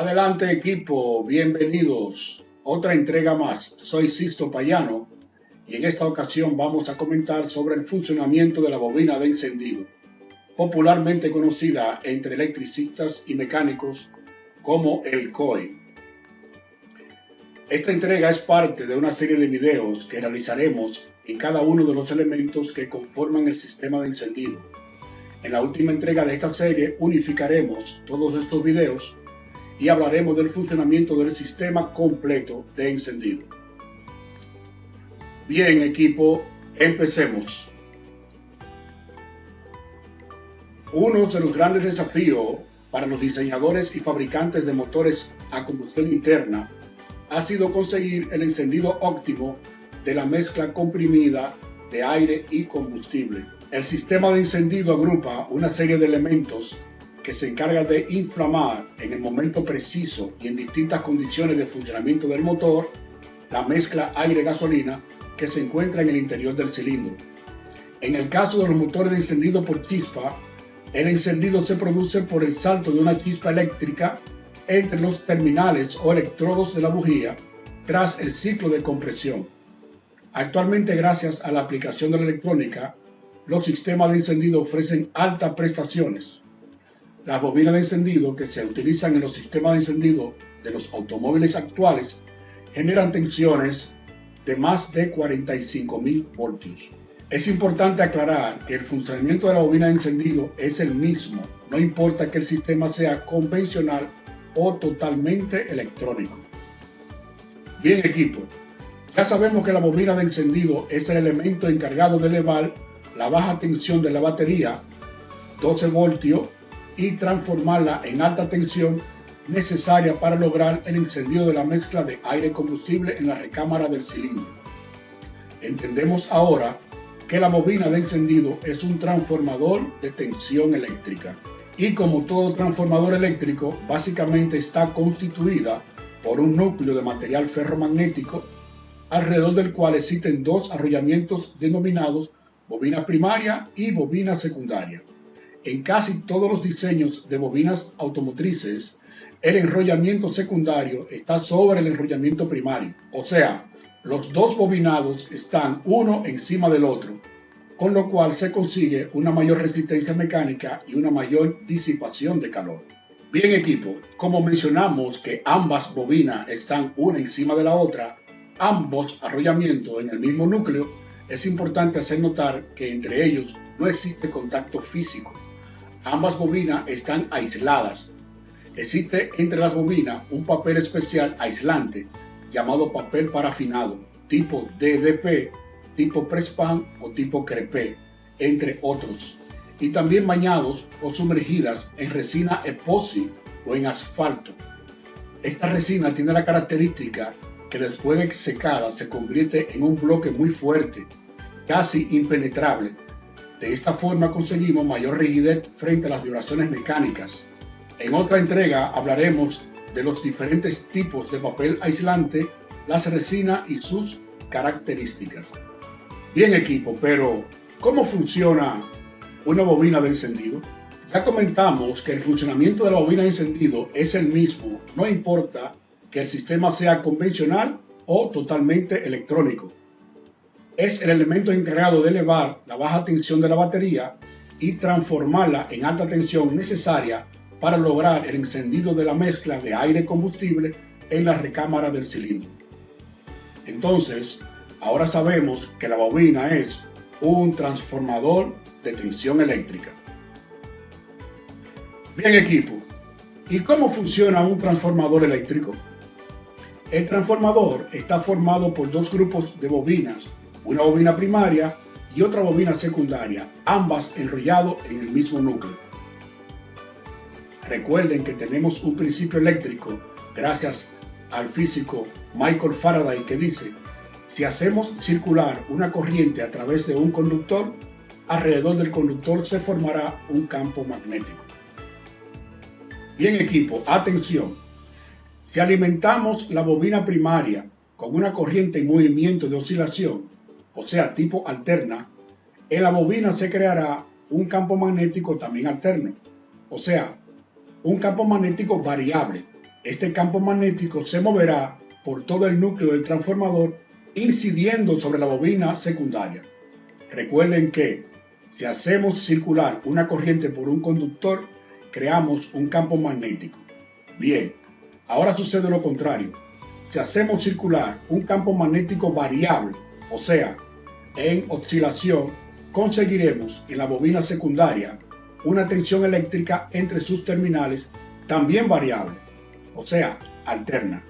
Adelante equipo, bienvenidos. Otra entrega más. Soy Sixto Payano y en esta ocasión vamos a comentar sobre el funcionamiento de la bobina de encendido, popularmente conocida entre electricistas y mecánicos como el COI. Esta entrega es parte de una serie de videos que realizaremos en cada uno de los elementos que conforman el sistema de encendido. En la última entrega de esta serie unificaremos todos estos videos y hablaremos del funcionamiento del sistema completo de encendido. Bien equipo, empecemos. Uno de los grandes desafíos para los diseñadores y fabricantes de motores a combustión interna ha sido conseguir el encendido óptimo de la mezcla comprimida de aire y combustible. El sistema de encendido agrupa una serie de elementos que se encarga de inflamar en el momento preciso y en distintas condiciones de funcionamiento del motor la mezcla aire-gasolina que se encuentra en el interior del cilindro. En el caso de los motores de encendido por chispa, el encendido se produce por el salto de una chispa eléctrica entre los terminales o electrodos de la bujía tras el ciclo de compresión. Actualmente, gracias a la aplicación de la electrónica, los sistemas de encendido ofrecen altas prestaciones. Las bobinas de encendido que se utilizan en los sistemas de encendido de los automóviles actuales generan tensiones de más de 45.000 voltios. Es importante aclarar que el funcionamiento de la bobina de encendido es el mismo, no importa que el sistema sea convencional o totalmente electrónico. Bien equipo, ya sabemos que la bobina de encendido es el elemento encargado de elevar la baja tensión de la batería, 12 voltios, y transformarla en alta tensión necesaria para lograr el encendido de la mezcla de aire-combustible en la recámara del cilindro. Entendemos ahora que la bobina de encendido es un transformador de tensión eléctrica y, como todo transformador eléctrico, básicamente está constituida por un núcleo de material ferromagnético alrededor del cual existen dos arrollamientos denominados bobina primaria y bobina secundaria. En casi todos los diseños de bobinas automotrices, el enrollamiento secundario está sobre el enrollamiento primario, o sea, los dos bobinados están uno encima del otro, con lo cual se consigue una mayor resistencia mecánica y una mayor disipación de calor. Bien equipo, como mencionamos que ambas bobinas están una encima de la otra, ambos arrollamientos en el mismo núcleo, es importante hacer notar que entre ellos no existe contacto físico. Ambas bobinas están aisladas. Existe entre las bobinas un papel especial aislante llamado papel parafinado, tipo DDP, tipo Prespan o tipo Crepé, entre otros, y también bañados o sumergidas en resina epoxi o en asfalto. Esta resina tiene la característica que después de secada se convierte en un bloque muy fuerte, casi impenetrable. De esta forma conseguimos mayor rigidez frente a las vibraciones mecánicas. En otra entrega hablaremos de los diferentes tipos de papel aislante, las resinas y sus características. Bien equipo, pero ¿cómo funciona una bobina de encendido? Ya comentamos que el funcionamiento de la bobina de encendido es el mismo, no importa que el sistema sea convencional o totalmente electrónico. Es el elemento encargado de elevar la baja tensión de la batería y transformarla en alta tensión necesaria para lograr el encendido de la mezcla de aire-combustible en la recámara del cilindro. Entonces, ahora sabemos que la bobina es un transformador de tensión eléctrica. Bien equipo, ¿y cómo funciona un transformador eléctrico? El transformador está formado por dos grupos de bobinas, una bobina primaria y otra bobina secundaria, ambas enrolladas en el mismo núcleo. Recuerden que tenemos un principio eléctrico gracias al físico Michael Faraday que dice: si hacemos circular una corriente a través de un conductor, alrededor del conductor se formará un campo magnético. Bien equipo, atención. Si alimentamos la bobina primaria con una corriente en movimiento de oscilación, o sea, tipo alterna, en la bobina se creará un campo magnético también alterno, o sea, un campo magnético variable. Este campo magnético se moverá por todo el núcleo del transformador, incidiendo sobre la bobina secundaria. Recuerden que si hacemos circular una corriente por un conductor, creamos un campo magnético. Bien, ahora sucede lo contrario. Si hacemos circular un campo magnético variable, o sea, en oscilación, conseguiremos en la bobina secundaria una tensión eléctrica entre sus terminales también variable, o sea, alterna.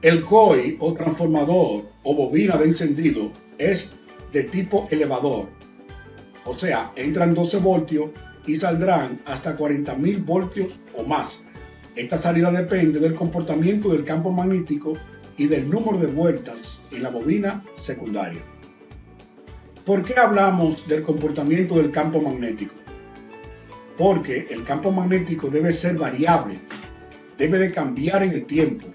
El COI o transformador o bobina de encendido es de tipo elevador, o sea, entran 12 voltios y saldrán hasta 40.000 voltios o más. Esta salida depende del comportamiento del campo magnético y del número de vueltas en la bobina secundaria. ¿Por qué hablamos del comportamiento del campo magnético? Porque el campo magnético debe ser variable, debe de cambiar en el tiempo.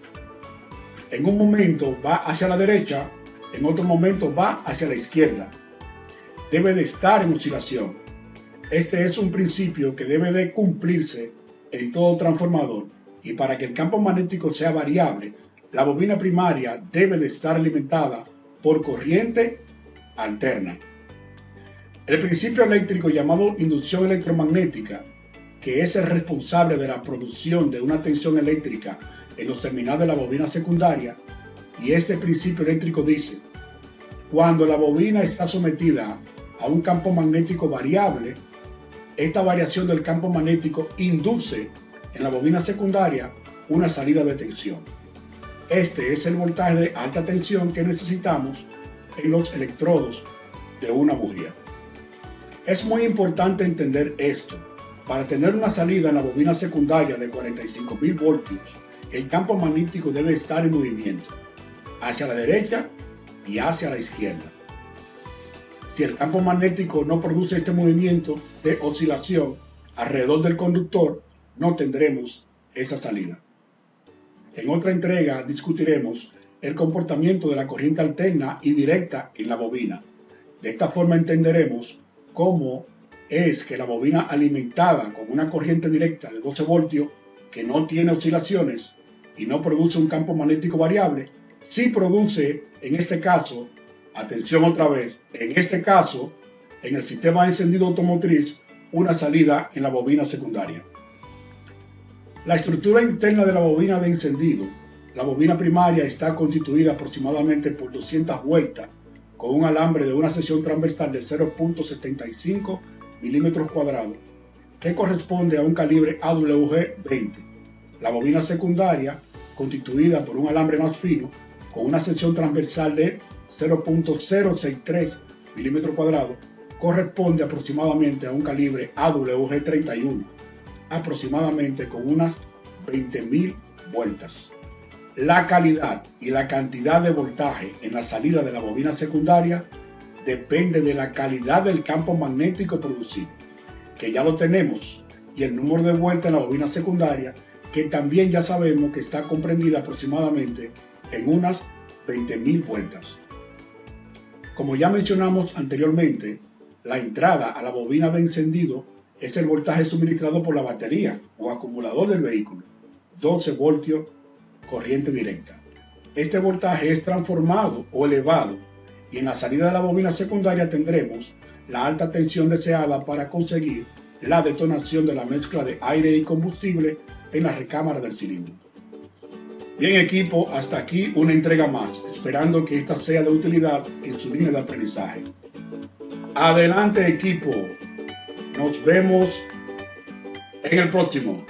En un momento va hacia la derecha, en otro momento va hacia la izquierda. Debe de estar en oscilación. Este es un principio que debe de cumplirse en todo transformador, y para que el campo magnético sea variable, la bobina primaria debe de estar alimentada por corriente alterna. El principio eléctrico llamado inducción electromagnética, que es el responsable de la producción de una tensión eléctrica en los terminales de la bobina secundaria, y este principio eléctrico dice: cuando la bobina está sometida a un campo magnético variable, esta variación del campo magnético induce en la bobina secundaria una salida de tensión. Este es el voltaje de alta tensión que necesitamos en los electrodos de una bujía. Es muy importante entender esto. Para tener una salida en la bobina secundaria de 45.000 voltios, el campo magnético debe estar en movimiento, hacia la derecha y hacia la izquierda. Si el campo magnético no produce este movimiento de oscilación alrededor del conductor, no tendremos esta salida. En otra entrega discutiremos el comportamiento de la corriente alterna y directa en la bobina. De esta forma entenderemos cómo es que la bobina alimentada con una corriente directa de 12 voltios que no tiene oscilaciones y no produce un campo magnético variable, sí produce en este caso, atención otra vez, en este caso, en el sistema de encendido automotriz, una salida en la bobina secundaria. La estructura interna de la bobina de encendido, la bobina primaria, está constituida aproximadamente por 200 vueltas con un alambre de una sección transversal de 0.75 milímetros cuadrados, que corresponde a un calibre AWG 20. La bobina secundaria, constituida por un alambre más fino, con una sección transversal de 0.063 milímetros cuadrados, corresponde aproximadamente a un calibre AWG 31, aproximadamente con unas 20.000 vueltas. La calidad y la cantidad de voltaje en la salida de la bobina secundaria depende de la calidad del campo magnético producido, que ya lo tenemos, y el número de vueltas en la bobina secundaria, que también ya sabemos que está comprendida aproximadamente en unas 20.000 vueltas. Como ya mencionamos anteriormente, la entrada a la bobina de encendido es el voltaje suministrado por la batería o acumulador del vehículo, 12 voltios, corriente directa. Este voltaje es transformado o elevado, y en la salida de la bobina secundaria tendremos la alta tensión deseada para conseguir la detonación de la mezcla de aire y combustible en la recámara del cilindro. Bien, equipo, hasta aquí una entrega más, esperando que esta sea de utilidad en su línea de aprendizaje. Adelante, equipo, nos vemos en el próximo.